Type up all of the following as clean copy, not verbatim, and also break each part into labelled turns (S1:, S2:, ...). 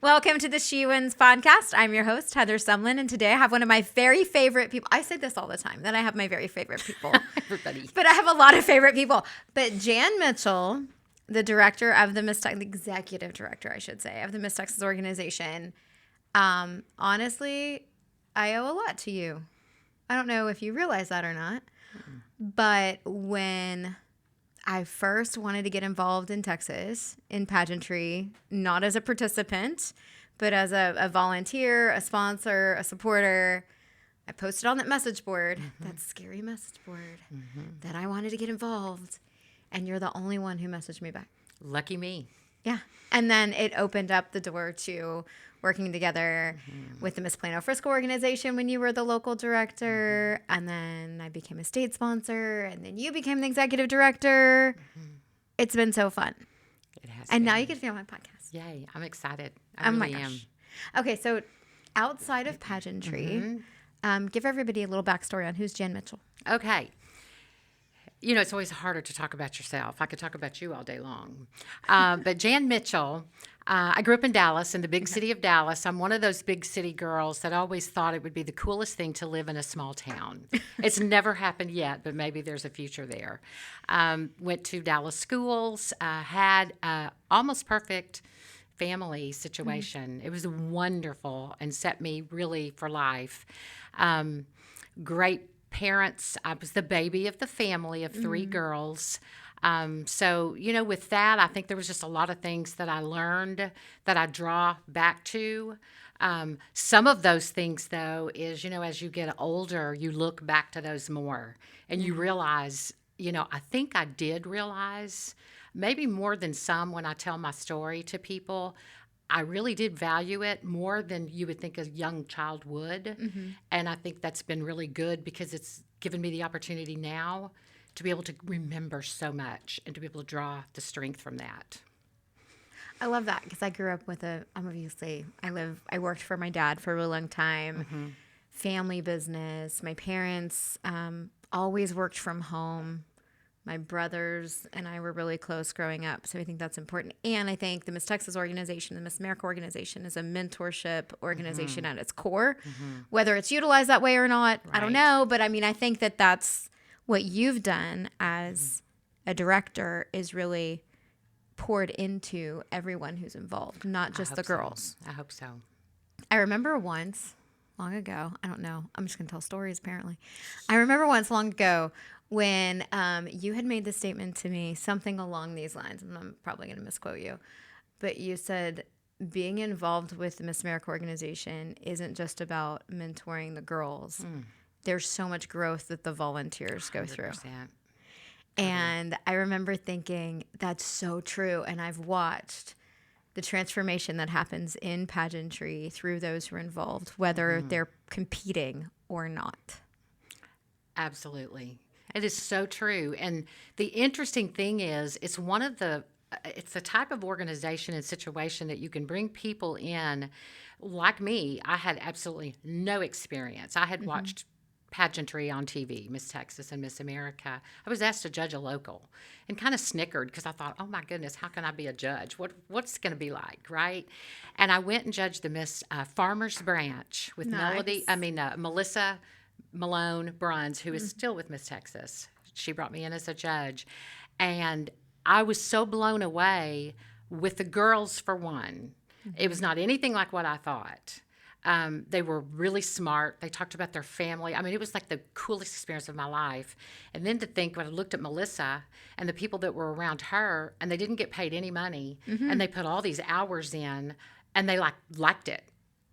S1: Welcome to the She Wins podcast. I'm your host, Heather Sumlin, and today I have one of my very favorite people. I say this all the time, that I have my very favorite people.
S2: Everybody.
S1: But I have a lot of favorite people. But Jan Mitchell, the director of the the executive director, I should say, of the Miss Texas organization, honestly, I owe a lot to you. I don't know if you realize that or not, but when I first wanted to get involved in Texas in pageantry, not as a participant, but as a volunteer, a sponsor, a supporter. I posted on that message board, that scary message board, that I wanted to get involved. And you're the only one who messaged me back.
S2: Lucky me.
S1: Yeah. And then it opened up the door to working together with the Miss Plano Frisco organization when you were the local director. And then I became a state sponsor. And then you became the executive director. It's been so fun.
S2: It has
S1: And
S2: been.
S1: now you get to be on my podcast.
S2: Yay. I'm excited.
S1: Oh
S2: I
S1: my
S2: really am.
S1: gosh. Okay, so outside of pageantry, give everybody a little backstory on who's Jan Mitchell.
S2: Okay. You know, it's always harder to talk about yourself. I could talk about you all day long. But Jan Mitchell, I grew up in Dallas, in the big city of Dallas. I'm one of those big city girls that always thought it would be the coolest thing to live in a small town. It's never happened yet, but maybe there's a future there. Went to Dallas schools, had almost perfect family situation. It was wonderful and set me really for life. Great parents. I was the baby of the family of three girls. So, you know, with that, I think there was just a lot of things that I learned that I draw back to. Some of those things, though, is, you know, as you get older, you look back to those more and you realize, you know, I think I did realize maybe more than some when I tell my story to people. I really did value it more than you would think a young child would. And I think that's been really good because it's given me the opportunity now to be able to remember so much and to be able to draw the strength from that.
S1: I love that because I grew up with I worked for my dad for a really long time, family business. My parents always worked from home. My brothers and I were really close growing up, so I think that's important. And I think the Miss Texas organization, the Miss America organization, is a mentorship organization at its core. Whether it's utilized that way or not, I don't know. But I mean, I think that that's what you've done as a director is really poured into everyone who's involved, not just the girls.
S2: I hope so.
S1: I remember once, long ago, I don't know, I'm just going to tell stories apparently. I remember once long ago when you had made the statement to me, something along these lines, and I'm probably going to misquote you, but you said being involved with the Miss America organization isn't just about mentoring the girls. There's so much growth that the volunteers go through.
S2: 100%.
S1: And I remember thinking, that's so true. And I've watched the transformation that happens in pageantry through those who are involved, whether they're competing or not.
S2: Absolutely. It is so true. And the interesting thing is, it's the type of organization and situation that you can bring people in. Like me, I had absolutely no experience. I had watched pageantry on TV, Miss Texas and Miss America. I was asked to judge a local and kind of snickered because I thought, oh my goodness, how can I be a judge? What's it going to be like, right? And I went and judged the Miss Farmers Branch with Melissa Malone Bruns, who is still with Miss Texas. She brought me in as a judge. And I was so blown away with the girls, for one. It was not anything like what I thought. They were really smart. They talked about their family. I mean, it was like the coolest experience of my life. And then to think, when I looked at Melissa and the people that were around her, and they didn't get paid any money, and they put all these hours in, and they liked it.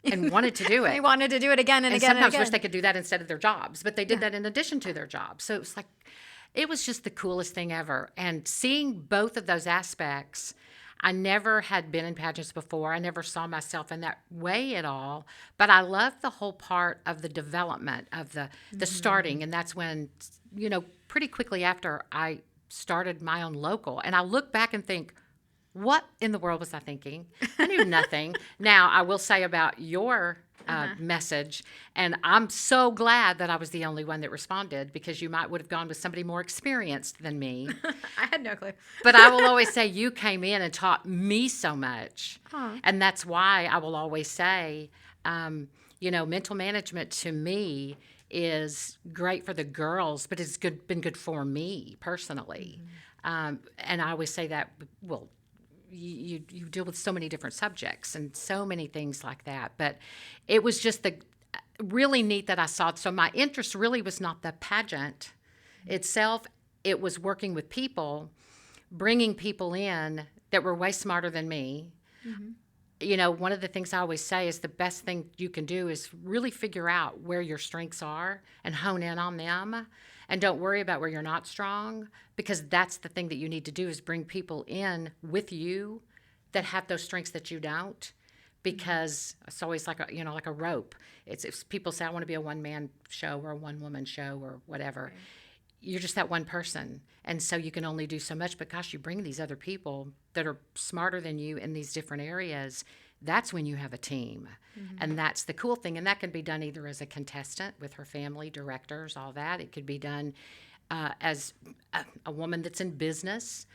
S2: And wanted to do it.
S1: They wanted to do it again and again and
S2: sometimes
S1: again.
S2: wish they could do that instead of their jobs, but they did that in addition to their jobs. So it was just the coolest thing ever. And seeing both of those aspects, I never had been in pageants before. I never saw myself in that way at all. But I loved the whole part of the development of the starting. And that's when, you know, pretty quickly after I started my own local. And I look back and think, what in the world was I thinking? I knew nothing. Now, I will say about your message. And I'm so glad that I was the only one that responded, because you would have gone with somebody more experienced than me.
S1: I had no clue.
S2: But I will always say you came in and taught me so much.
S1: Aw.
S2: And that's why I will always say, mental management to me is great for the girls, but it's been good for me personally. And I always say that, well, you deal with so many different subjects and so many things like that. But it was just really neat that I saw it. So my interest really was not the pageant itself. It was working with people, bringing people in that were way smarter than me. One of the things I always say is the best thing you can do is really figure out where your strengths are and hone in on them. And don't worry about where you're not strong, because that's the thing that you need to do, is bring people in with you that have those strengths that you don't. Because it's always like a rope. It's if people say, I want to be a one-man show or a one-woman show or whatever. Right. You're just that one person. And so you can only do so much. But gosh, you bring these other people that are smarter than you in these different areas. That's when you have a team. And that's the cool thing. And that can be done either as a contestant with her family, directors, all that. It could be done as a woman that's in business.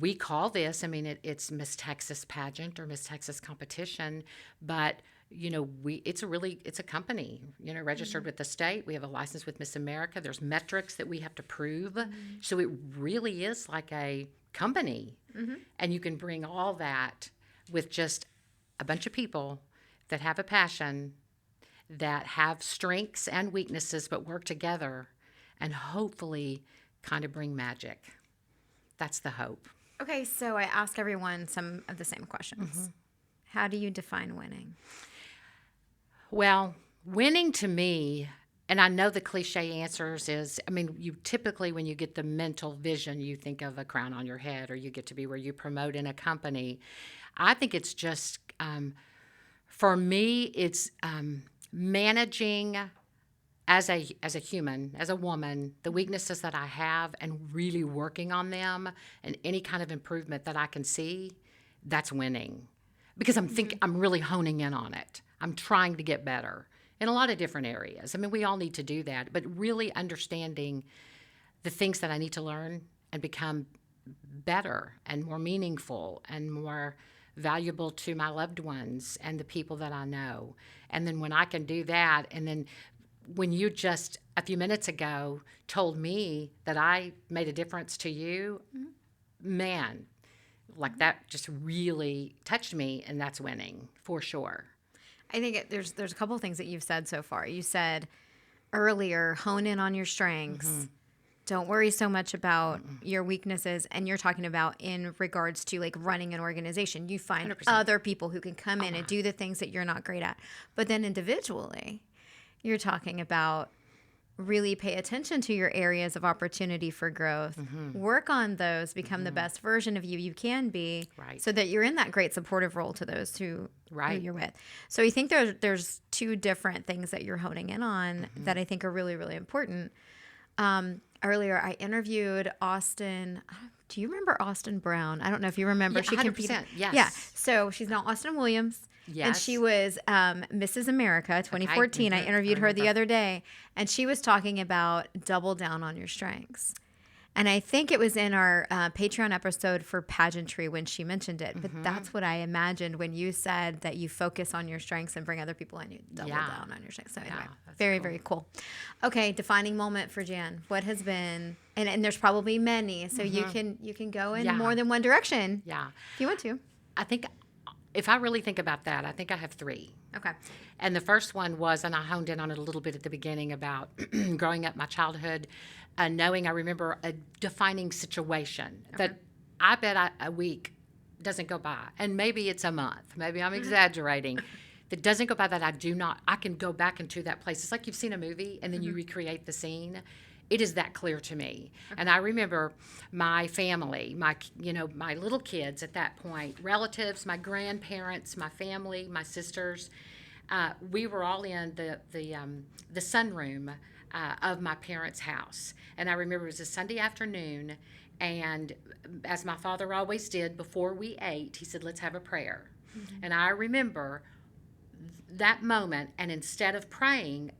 S2: We call this, it's Miss Texas pageant or Miss Texas competition, but it's a company, registered with the state. We have a license with Miss America. There's metrics that we have to prove. So it really is like a company. And you can bring all that with just a bunch of people that have a passion, that have strengths and weaknesses, but work together and hopefully kind of bring magic. That's the hope.
S1: Okay, so I ask everyone some of the same questions. How do you define winning?
S2: Well, winning to me, and I know the cliche answers is, you typically, when you get the mental vision, you think of a crown on your head, or you get to be where you promote in a company. I think it's just, for me, it's managing as a human, as a woman, the weaknesses that I have and really working on them, and any kind of improvement that I can see, that's winning. Because I'm really honing in on it. I'm trying to get better in a lot of different areas. We all need to do that, but really understanding the things that I need to learn and become better and more meaningful and more valuable to my loved ones and the people that I know. And then when I can do that, and then when you just a few minutes ago told me that I made a difference to you, man, like that just really touched me, and that's winning for sure.
S1: I think there's a couple of things that you've said so far. You said earlier, hone in on your strengths. Don't worry so much about your weaknesses. And you're talking about in regards to like running an organization. You find 100%. Other people who can come in and do the things that you're not great at. But then individually, you're talking about really pay attention to your areas of opportunity for growth. Work on those, become the best version of you can be, so that you're in that great supportive role to those who you're with. So I think there's two different things that you're honing in on that I think are really, really important. Earlier, I interviewed Austin. Do you remember Austin Brown? I don't know if you remember.
S2: Yeah,
S1: she
S2: 100%,
S1: competed.
S2: yes.
S1: Yeah. So she's now Austin Williams.
S2: Yes.
S1: And she was Mrs. America 2014. I interviewed her the other day, and she was talking about double down on your strengths. And I think it was in our Patreon episode for pageantry when she mentioned it. But that's what I imagined when you said that you focus on your strengths and bring other people in. You double down on your strengths. So anyway, very cool. Okay, defining moment for Jan. What has been, and there's probably many, so you can go in more than one direction.
S2: Yeah.
S1: If you want to.
S2: I think if I really think about that, I think I have three.
S1: Okay.
S2: And the first one was, and I honed in on it a little bit at the beginning about growing up my childhood, knowing I remember a defining situation that I bet a week doesn't go by. And maybe it's a month. Maybe I'm exaggerating. That doesn't go by that I can go back into that place. It's like you've seen a movie and then you recreate the scene. It is that clear to me. And I remember my family, my little kids at that point, relatives, my grandparents, my family, my sisters. We were all in the sunroom of my parents' house. And I remember it was a Sunday afternoon, and as my father always did before we ate, he said, let's have a prayer. And I remember that moment, and instead of praying,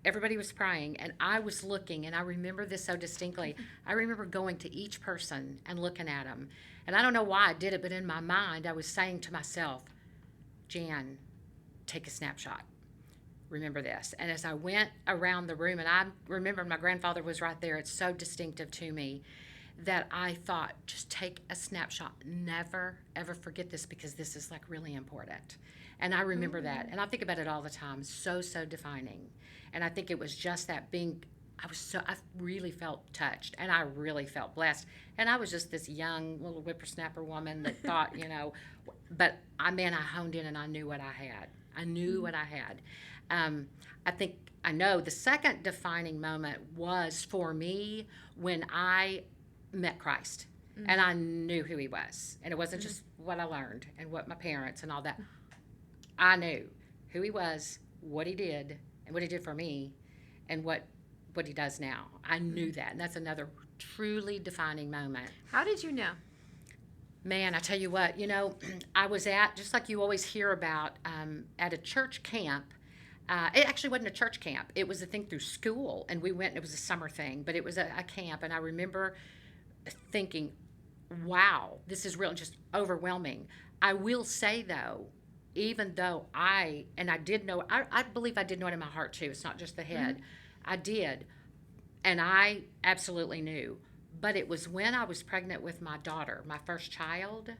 S2: everybody was praying, and I was looking, and I remember this so distinctly. I remember going to each person and looking at them, and I don't know why I did it, but in my mind, I was saying to myself, Jan, take a snapshot. Remember this. And as I went around the room, and I remember my grandfather was right there, it's so distinctive to me that I thought, just take a snapshot. Never, ever forget this, because this is like really important. And I remember that. And I think about it all the time. So, so defining. And I think it was just that being, I really felt touched, and I really felt blessed. And I was just this young little whippersnapper woman that thought, but I honed in and I knew what I had. I knew what I had. I know the second defining moment was for me when I met Christ, and I knew who he was. And it wasn't just what I learned and what my parents and all that. I knew who he was, what he did, and what he did for me, and what he does now. I knew that. And that's another truly defining moment.
S1: How did you know?
S2: Man, I tell you what, I was at, just like you always hear about, at a church camp. It actually wasn't a church camp. It was a thing through school, and we went, and it was a summer thing, but it was a camp, and I remember thinking, wow, this is real, just overwhelming. I will say, though, even though I did know, I believe I did know it in my heart, too. It's not just the head. I did, and I absolutely knew. But it was when I was pregnant with my daughter, my first child,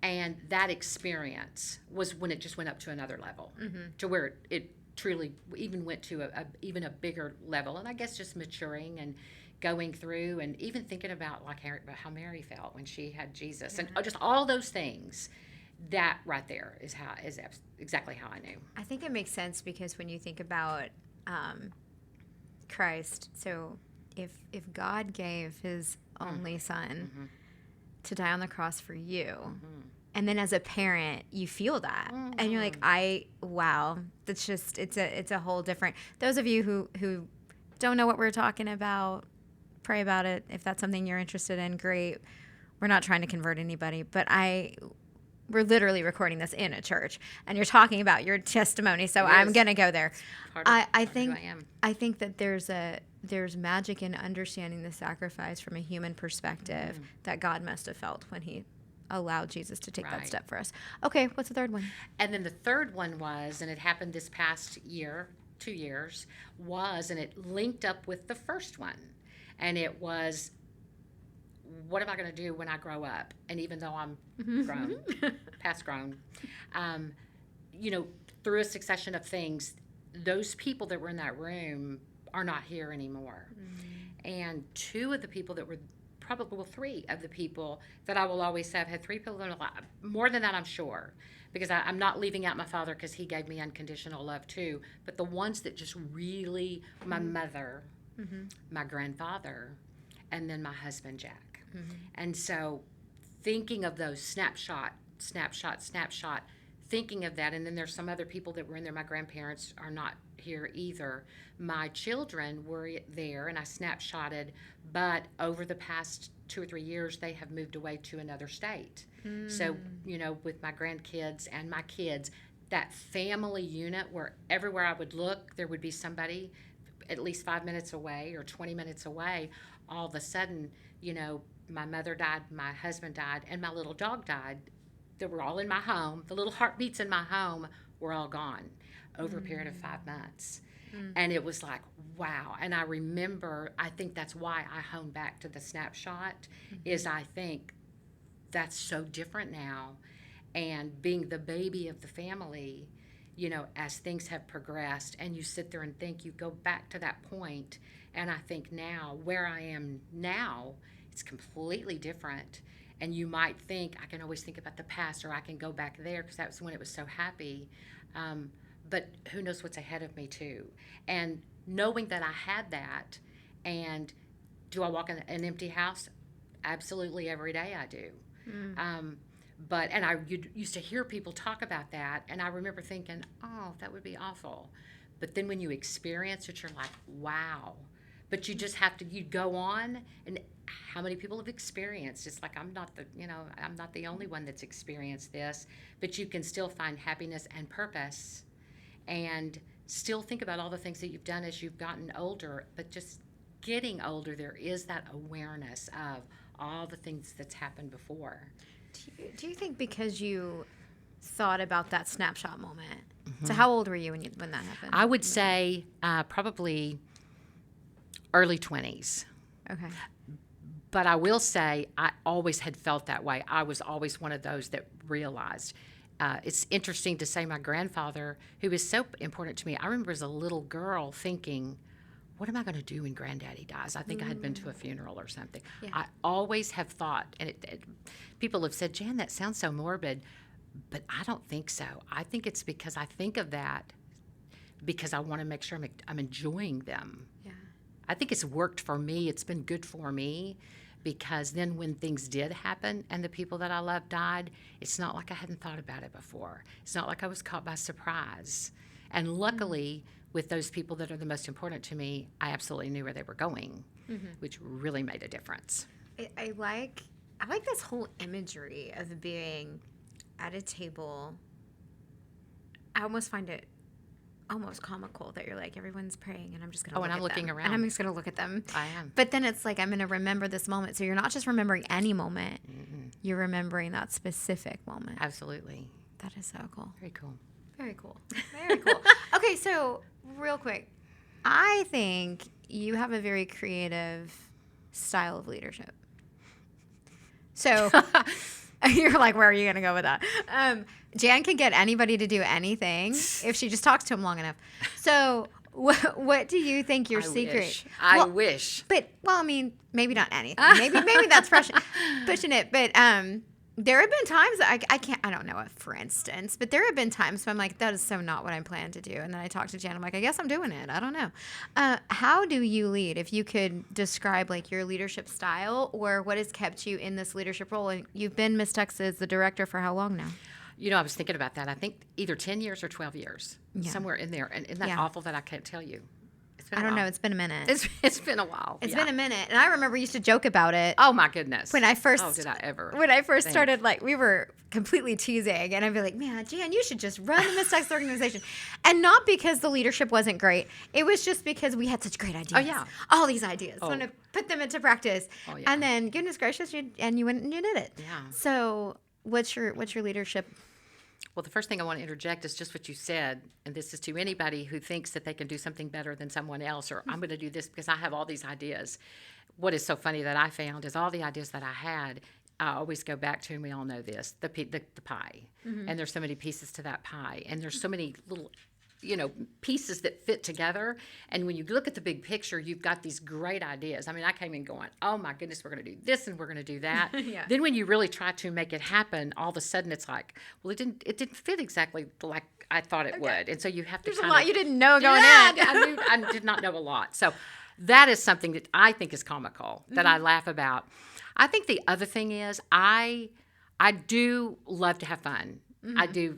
S2: and that experience was when it just went up to another level, to where it truly even went to even a bigger level. And I guess just maturing and going through, and even thinking about like how Mary felt when she had Jesus, and just all those things. That right there is exactly how I knew.
S1: I think it makes sense, because when you think about Christ, so if God gave his only son to die on the cross for you, and then as a parent you feel that, and you're like, wow, that's just, it's a whole different. Those of you who don't know what we're talking about, pray about it. If that's something you're interested in, great. We're not trying to convert anybody, but we're literally recording this in a church, and you're talking about your testimony, so I'm gonna go there. I think that there's magic in understanding the sacrifice from a human perspective that God must have felt when he allowed Jesus to take that step for us. Okay, what's the third one?
S2: And then the third one was, and it happened this past year, 2 years, and it linked up with the first one, and it was, what am I going to do when I grow up? And even though I'm grown, past grown, through a succession of things, those people that were in that room are not here anymore. And two of the people that were, probably three of the people that I will always say, I've had three people in my life, more than that I'm sure, because I'm not leaving out my father, because he gave me unconditional love too, but the ones that just really, my mother, my grandfather, and then my husband, Jack. And so thinking of those snapshot, thinking of that, and then there's some other people that were in there. My grandparents are not here either. My children were there, and I snapshotted, but over the past 2 or 3 years, they have moved away to another state. So, with my grandkids and my kids, that family unit where everywhere I would look, there would be somebody at least 5 minutes away or 20 minutes away. All of a sudden, my mother died, my husband died, and my little dog died. They were all in my home. The little heartbeats in my home were all gone over a period of 5 months. And it was like, wow. And I remember, I think that's why I hone back to the snapshot, is I think that's so different now. And being the baby of the family, as things have progressed, and you sit there and think, you go back to that point, and I think now, where I am now, it's completely different. And you might think, I can always think about the past, or I can go back there because that was when it was so happy. But who knows what's ahead of me, too. And knowing that I had that, and do I walk in an empty house? Absolutely, every day I do. And I used to hear people talk about that, and I remember thinking, oh, that would be awful. But then when you experience it, you're like, wow. But you just have to, you go on, and how many people have experienced. It's like I'm not the only one that's experienced this, but you can still find happiness and purpose and still think about all the things that you've done as you've gotten older. But just getting older, there is that awareness of all the things that's happened before.
S1: Do you think because you thought about that snapshot moment? So how old were you when that happened?
S2: I would say probably early 20s.
S1: Okay.
S2: But I will say I always had felt that way. I was always one of those that realized. It's interesting to say my grandfather, who was so important to me, I remember as a little girl thinking, what am I going to do when Granddaddy dies? I think I had been to a funeral or something.
S1: Yeah.
S2: I always have thought, and people have said, Jan, that sounds so morbid, but I don't think so. I think it's because I think of that because I want to make sure I'm enjoying them.
S1: Yeah.
S2: I think it's worked for me. It's been good for me because then when things did happen and the people that I loved died, it's not like I hadn't thought about it before. It's not like I was caught by surprise. And luckily, with those people that are the most important to me, I absolutely knew where they were going, which really made a difference.
S1: I like this whole imagery of being at a table. I almost find it almost comical that you're like, everyone's praying and I'm just going to look
S2: and I'm
S1: at
S2: looking
S1: them.
S2: around.
S1: And I'm just going to look at them.
S2: I am.
S1: But then it's like, I'm going to remember this moment. So you're not just remembering any moment. You're remembering that specific moment.
S2: Absolutely.
S1: That is so cool.
S2: Very cool.
S1: Very cool. Very cool. Okay, so real quick. I think you have a very creative style of leadership. So you're like, where are you going to go with that? Jan can get anybody to do anything if she just talks to him long enough. So what do you think your secret?
S2: I wish.
S1: But, I mean, maybe not anything. Maybe that's pushing it. But there have been times that I don't know, for instance, but there have been times when I'm like, that is so not what I plan to do. And then I talk to Jan, I'm like, I guess I'm doing it. I don't know. How do you lead? If you could describe like your leadership style or what has kept you in this leadership role. And you've been Miss Texas, the director, for how long now?
S2: I was thinking about that. I think either 10 years or 12 years, somewhere in there. And isn't that awful that I can't tell you? It's been
S1: I don't know. It's been a minute.
S2: It's been a while.
S1: It's been a minute. And I remember we used to joke about it.
S2: Oh, my goodness.
S1: When I first,
S2: did I ever?
S1: When I first started, like, we were completely teasing. And I'd be like, man, Jan, you should just run the Miss Texas organization. And not because the leadership wasn't great. It was just because we had such great ideas.
S2: Oh, yeah.
S1: All these ideas. Want to put them into practice.
S2: Oh, yeah.
S1: And then, goodness gracious, you went and you did it.
S2: Yeah.
S1: So what's your leadership?
S2: Well, the first thing I want to interject is just what you said, and this is to anybody who thinks that they can do something better than someone else, or I'm going to do this because I have all these ideas. What is so funny that I found is all the ideas that I had, I always go back to, and we all know this, the pie. And there's so many pieces to that pie, and there's so many little pieces that fit together. And when you look at the big picture, you've got these great ideas. I mean, I came in going, oh my goodness, we're going to do this and we're going to do that.
S1: Yeah.
S2: Then when you really try to make it happen, all of a sudden it's like, well, it didn't fit exactly like I thought it would. And so you have to
S1: There's a lot you didn't know going in.
S2: I did not know a lot. So that is something that I think is comical, that I laugh about. I think the other thing is I do love to have fun. I do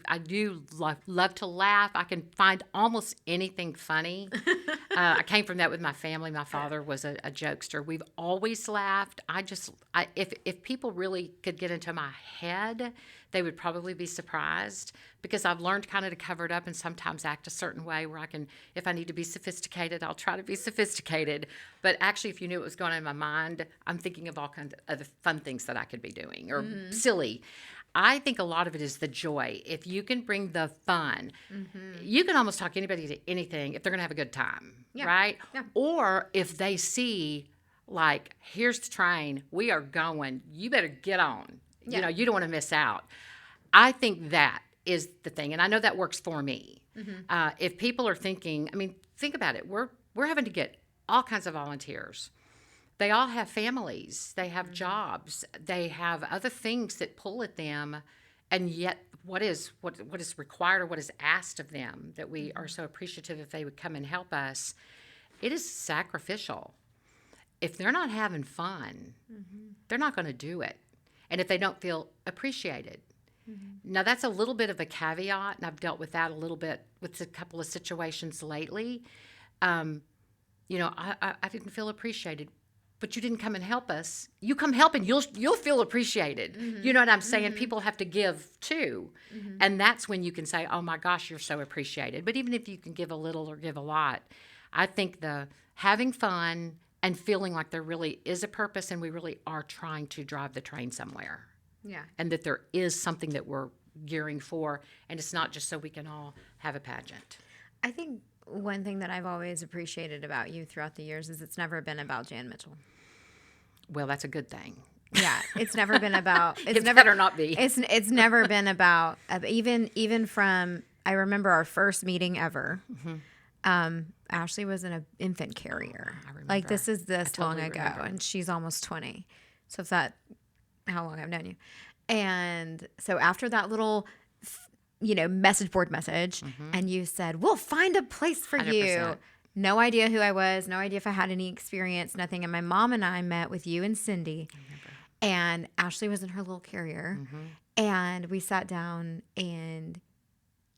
S2: love to laugh. I can find almost anything funny. I came from that with my family. My father was a jokester. We've always laughed. If people really could get into my head, they would probably be surprised because I've learned kind of to cover it up and sometimes act a certain way where I can, if I need to be sophisticated, I'll try to be sophisticated. But actually, if you knew what was going on in my mind, I'm thinking of all kinds of other fun things that I could be doing or silly. I think a lot of it is the joy. If you can bring the fun, you can almost talk anybody to anything if they're going to have a good time, right? Yeah. Or if they see, like, here's the train, we are going, you better get on. Yeah. You don't want to miss out. I think that is the thing, and I know that works for me. If people are thinking, I mean, think about it. We're having to get all kinds of volunteers. They all have families, they have jobs, they have other things that pull at them, and yet what is required or what is asked of them that we are so appreciative if they would come and help us, it is sacrificial. If they're not having fun, they're not going to do it. And if they don't feel appreciated. Now, that's a little bit of a caveat, and I've dealt with that a little bit with a couple of situations lately. I didn't feel appreciated. but you didn't come and help us. You come help and you'll feel appreciated. You know what I'm saying? People have to give too. And that's when you can say, oh my gosh, you're so appreciated. But even if you can give a little or give a lot, I think the having fun and feeling like there really is a purpose and we really are trying to drive the train somewhere.
S1: Yeah.
S2: And that there is something that we're gearing for, and it's not just so we can all have a pageant.
S1: I think one thing that I've always appreciated about you throughout the years is it's never been about Jan Mitchell.
S2: Well, that's a good thing.
S1: Yeah, it's never been about.
S2: It better not be.
S1: It's never been about even from. I remember our first meeting ever. Ashley was an infant carrier.
S2: I remember.
S1: Like this is this
S2: totally
S1: long ago,
S2: remember.
S1: and she's almost 20. So if that, how long I've known you, and so after that little, message board message, and you said we'll find a place for you.
S2: 100%.
S1: No idea who I was, no idea if I had any experience, nothing. And my mom and I met with you and Cindy, and Ashley was in her little carrier, and we sat down, and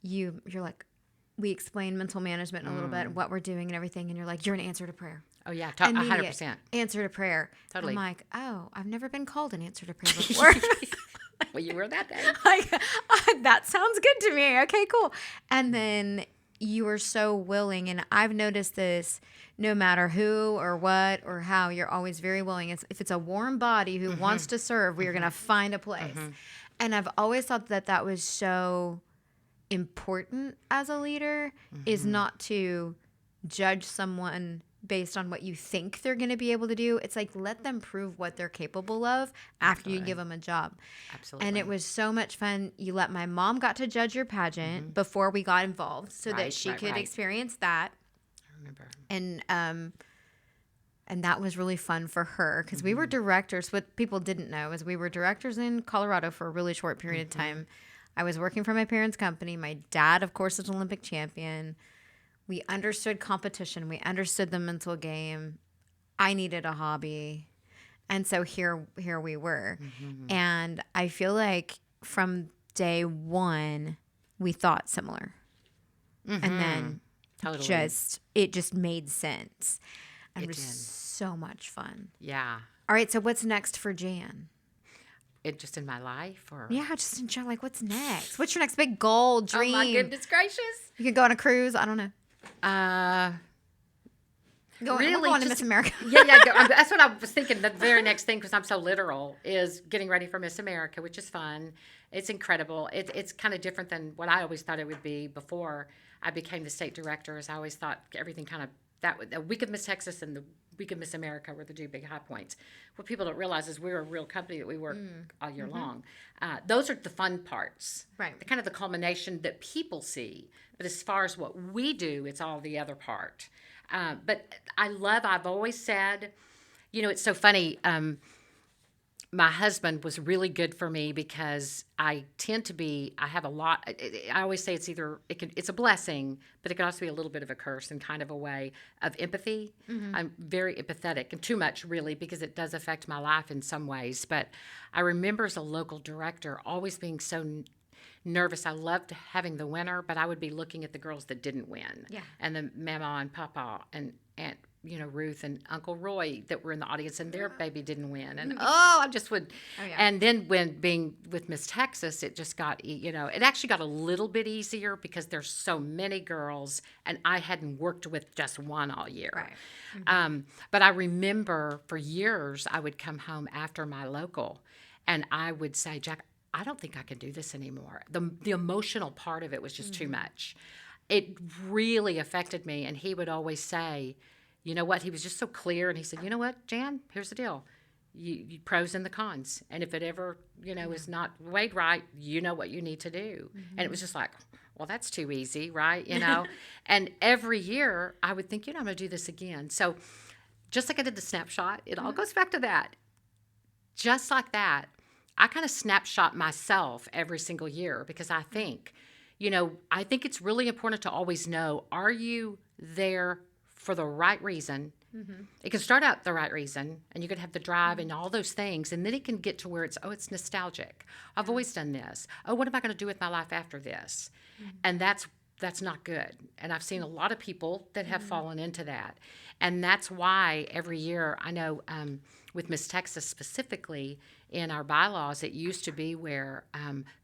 S1: you're like, we explained mental management a little bit, what we're doing and everything, and you're like, you're an answer to prayer.
S2: Oh, yeah,
S1: Immediate
S2: 100%.
S1: Answer to prayer.
S2: Totally.
S1: I'm like, oh, I've never been called an answer to prayer before.
S2: Well, you were that day.
S1: Like, that sounds good to me. Okay, cool. And then you were so willing, and I've noticed this no matter who or what or how, you're always very willing. If it's a warm body who wants to serve, we are going to find a place. And I've always thought that was so important as a leader, is not to judge someone based on what you think they're going to be able to do. It's like, let them prove what they're capable of after you give them a job.
S2: Absolutely.
S1: And it was so much fun. You let my mom got to judge your pageant before we got involved so that she could experience that.
S2: I remember.
S1: And that was really fun for her because we were directors. What people didn't know is we were directors in Colorado for a really short period of time. I was working for my parents' company. My dad, of course, is an Olympic champion. We understood competition. We understood the mental game. I needed a hobby. And so here we were. And I feel like from day one, we thought similar. And then it just made sense. And it was so much fun.
S2: Yeah.
S1: All right, so what's next for Jan?
S2: It just in my life, or
S1: Yeah, just in general, like, what's next? What's your next big goal, dream?
S2: Oh my goodness gracious!
S1: You could go on a cruise. I don't know.
S2: Really,
S1: we're going to Miss America.
S2: That's what I was thinking. The very next thing, because I'm so literal, is getting ready for Miss America, which is fun. It's incredible. It's kind of different than what I always thought it would be before I became the state director. As I always thought everything kind of the week of Miss Texas and the week of Miss America were the two big high points. What people don't realize is we're a real company that we work all year long. Those are the fun parts,
S1: Right?
S2: the kind of the culmination that people see. But as far as what we do, it's all the other part. But I've always said, it's so funny. My husband was really good for me because I have a lot. I always say it's a blessing, but it can also be a little bit of a curse in kind of a way of empathy. I'm very empathetic, and too much really, because it does affect my life in some ways. But I remember as a local director always being so nervous. I loved having the winner, but I would be looking at the girls that didn't win.
S1: Yeah.
S2: And the mama and papa and Aunt, Ruth and Uncle Roy that were in the audience, and their baby didn't win. And I just would. Oh, yeah. And then when being with Miss Texas, it just got, it actually got a little bit easier because there's so many girls, and I hadn't worked with just one all year. Right. But I remember for years I would come home after my local, and I would say, Jack, I don't think I can do this anymore. The emotional part of it was just too much. It really affected me, and he would always say, you know what? He was just so clear, and he said, you know what, Jan, here's the deal. You pros and the cons, and if it ever, is not weighed right, you know what you need to do. And it was just like, well, that's too easy, right? And every year I would think, I'm going to do this again. So just like I did the snapshot, it all goes back to that. Just like that, I kind of snapshot myself every single year because I think, I think it's really important to always know, are you there for the right reason? It can start out the right reason, and you can have the drive and all those things, and then it can get to where it's nostalgic. I've always done this. Oh, what am I going to do with my life after this? And that's that's not good. And I've seen a lot of people that have fallen into that. And that's why every year, I know with Miss Texas specifically, in our bylaws, it used to be where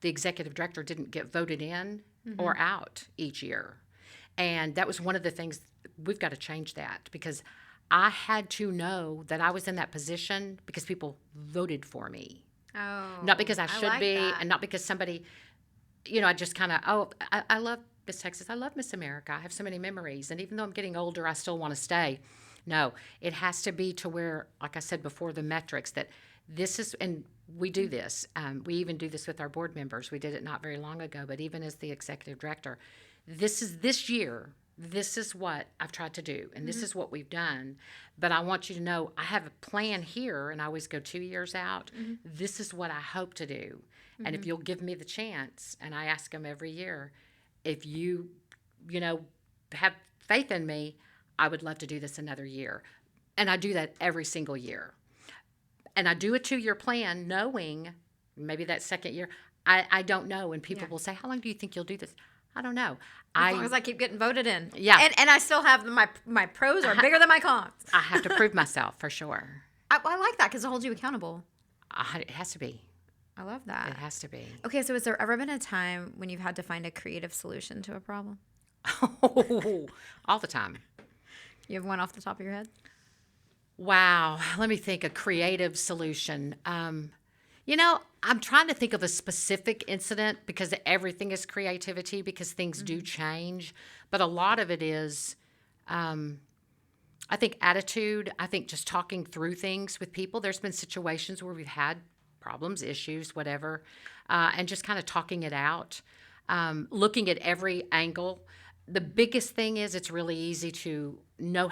S2: the executive director didn't get voted in or out each year. And that was one of the things, we've got to change that, because I had to know that I was in that position because people voted for me.
S1: Oh,
S2: Not because I should
S1: like
S2: be,
S1: that.
S2: and not because somebody, I just kind of, I love Miss Texas. I love Miss America. I have so many memories. And even though I'm getting older, I still want to stay. No, it has to be to where, like I said before, the metrics that this is, and we do this. We even do this with our board members. We did it not very long ago, but even as the executive director, this year, this is what I've tried to do, and this is what we've done. But I want you to know I have a plan here, and I always go 2 years out. This is what I hope to do. And if you'll give me the chance, and I ask them every year, if you have faith in me, I would love to do this another year. And I do that every single year. And I do a 2-year plan knowing maybe that second year, I don't know. And people will say, how long do you think you'll do this? I don't know.
S1: As long as I keep getting voted in.
S2: Yeah.
S1: And I still have my pros are bigger than my cons.
S2: I have to prove myself for sure.
S1: I like that because it holds you accountable.
S2: It has to be.
S1: I love that.
S2: It has to be.
S1: Okay, so has there ever been a time when you've had to find a creative solution to a problem?
S2: All the time.
S1: You have one off the top of your head?
S2: Wow. Let me think. A creative solution. I'm trying to think of a specific incident because everything is creativity because things do change. But a lot of it is, I think, attitude. I think just talking through things with people. There's been situations where we've had problems, issues, whatever, and just kind of talking it out, looking at every angle. The biggest thing is it's really easy to know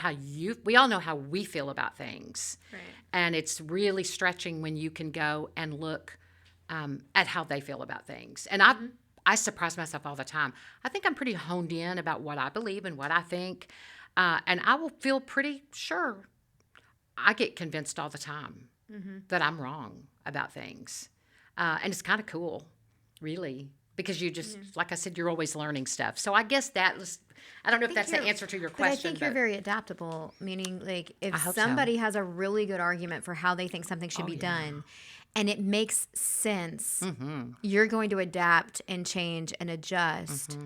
S2: we all know how we feel about things.
S1: Right.
S2: And it's really stretching when you can go and look at how they feel about things. And I surprise myself all the time. I think I'm pretty honed in about what I believe and what I think. And I will feel pretty sure I get convinced all the time that I'm wrong about things. And it's kind of cool, really. Because you just, like I said, you're always learning stuff. So I guess that was, I don't know if that's the answer to your question.
S1: But I think you're very adaptable, meaning like if
S2: hope
S1: somebody has a really good argument for how they think something should be done and it makes sense, you're going to adapt and change and adjust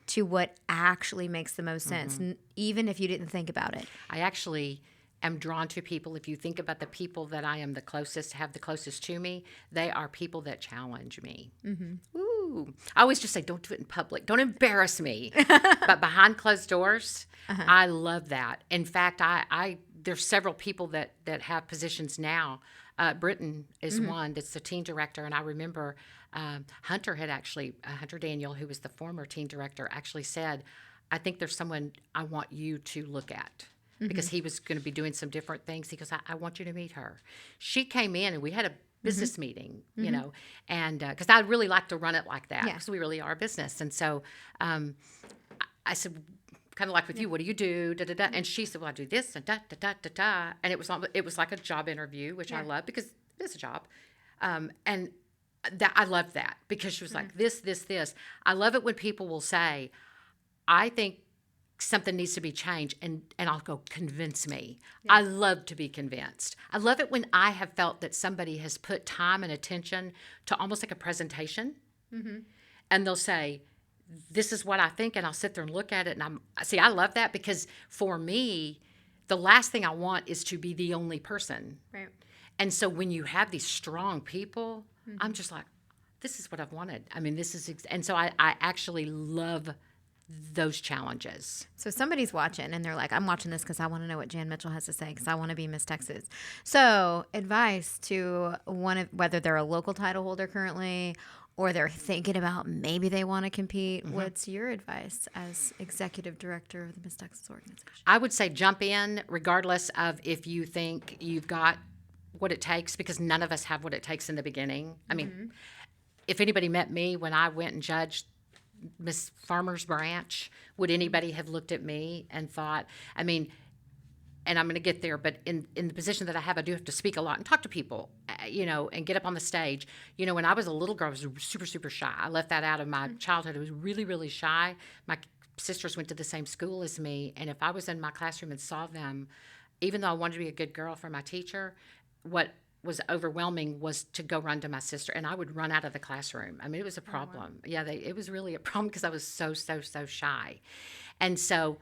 S1: to what actually makes the most sense, even if you didn't think about it.
S2: I actually am drawn to people. If you think about the people that I am have the closest to me, they are people that challenge me. Ooh. I always just say, don't do it in public. Don't embarrass me. But behind closed doors, I love that. In fact, there's several people that have positions now. Britton is one that's the teen director. And I remember Hunter Daniel, who was the former teen director, actually said, I think there's someone I want you to look at. Because he was going to be doing some different things. He goes, I want you to meet her. She came in and we had a business meeting, and because I really like to run it like that because we really are a business. And so I said, kind of like with you, what do you do? Da, da, da. And she said, well, I do this and da, da, da, da, da. And it was like a job interview, which I love because it's a job. And I love that because she was like, this. I love it when people will say, I think something needs to be changed, and I'll go, convince me. Yeah. I love to be convinced. I love it when I have felt that somebody has put time and attention to almost like a presentation, and they'll say, this is what I think, and I'll sit there and look at it, and I love that because for me, the last thing I want is to be the only person.
S1: Right.
S2: And so when you have these strong people, I'm just like, this is what I've wanted. I mean, and so I actually love those challenges.
S1: So somebody's watching and they're like, I'm watching this because I want to know what Jan Mitchell has to say because I want to be Miss Texas. So advice to whether they're a local title holder currently or they're thinking about maybe they want to compete. What's your advice as executive director of the Miss Texas organization?
S2: I would say jump in regardless of if you think you've got what it takes, because none of us have what it takes in the beginning. I mean, if anybody met me when I went and judged Miss Farmer's Branch, would anybody have looked at me and thought, and I'm going to get there, but in the position that I have, I do have to speak a lot and talk to people, and get up on the stage. When I was a little girl, I was super, super shy. I left that out of my childhood. I was really, really shy. My sisters went to the same school as me, and if I was in my classroom and saw them, even though I wanted to be a good girl for my teacher, what was overwhelming was to go run to my sister, and I would run out of the classroom. I mean, it was a problem. Yeah, it was really a problem because I was so shy. And so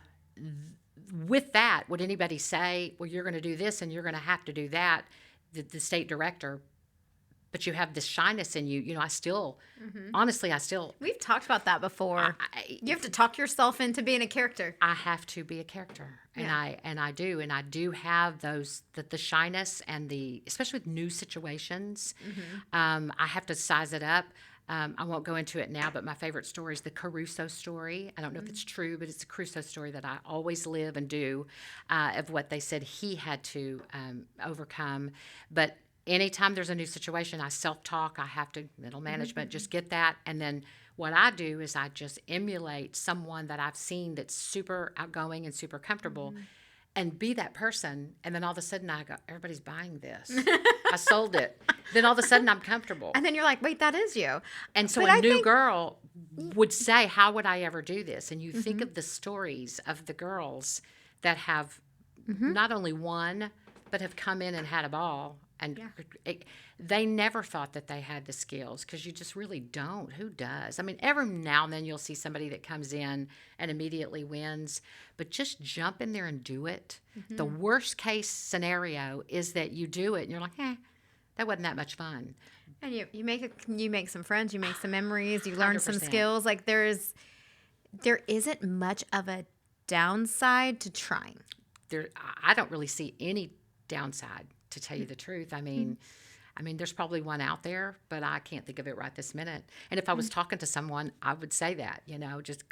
S2: with that, would anybody say, well, you're going to do this and you're going to have to do that, the state director, but you have this shyness in you. You know, I still, honestly,
S1: We've talked about that before. You have to talk yourself into being a character.
S2: I have to be a character, and I do have those the shyness and especially with new situations. I have to size it up. I won't go into it now, but my favorite story is the Caruso story. I don't know if it's true, but it's a Caruso story that I always live and do, of what they said he had to overcome. But anytime there's a new situation, I self-talk. I have to, mental management, just get that. And then what I do is I just emulate someone that I've seen that's super outgoing and super comfortable and be that person. And then all of a sudden I go, everybody's buying this. I sold it. Then all of a sudden I'm comfortable.
S1: And then you're like, wait, that is you.
S2: And so a new girl would say, how would I ever do this? And you think of the stories of the girls that have not only won, but have come in and had a ball. And they never thought that they had the skills, because you just really don't. Who does? I mean, every now and then you'll see somebody that comes in and immediately wins, but just jump in there and do it. The worst case scenario is that you do it and you're like, that wasn't that much fun.
S1: And you make some friends, you make some memories, you learn some
S2: 100%.
S1: skills. Like there isn't much of a downside to trying.
S2: I don't really see any downside, to tell you the truth. I mean, there's probably one out there, but I can't think of it right this minute. And if I was talking to someone, I would say that, just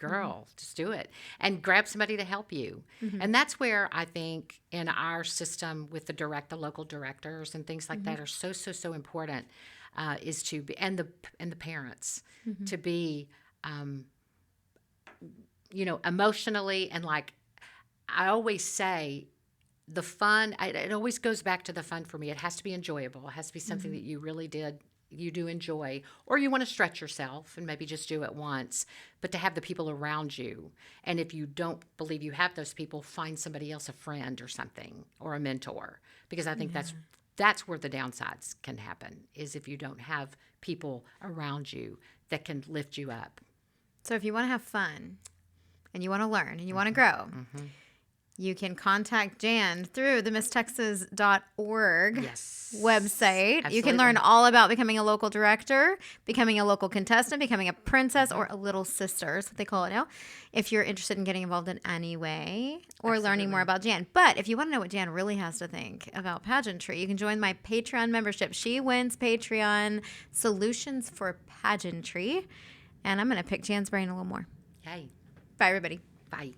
S2: just do it and grab somebody to help you. And that's where I think in our system with the local directors and things like that are so important, is to be, and the parents to be, emotionally, and like I always say, the fun, it always goes back to the fun for me. It has to be enjoyable. It has to be something that you really you do enjoy, or you want to stretch yourself and maybe just do it once, but to have the people around you. And if you don't believe you have those people, find somebody else, a friend or something, or a mentor, because I think that's where the downsides can happen, is if you don't have people around you that can lift you up.
S1: So if you want to have fun and you want to learn and you want to grow, you can contact Jan through the misstexas.org website.
S2: Absolutely.
S1: You can learn all about becoming a local director, becoming a local contestant, becoming a princess, or a little sister, is what they call it now, if you're interested in getting involved in any way, or learning more about Jan. But if you want to know what Jan really has to think about pageantry, you can join my Patreon membership. She wins Patreon Solutions for Pageantry. And I'm going to pick Jan's brain a little more.
S2: Yay.
S1: Bye, everybody.
S2: Bye.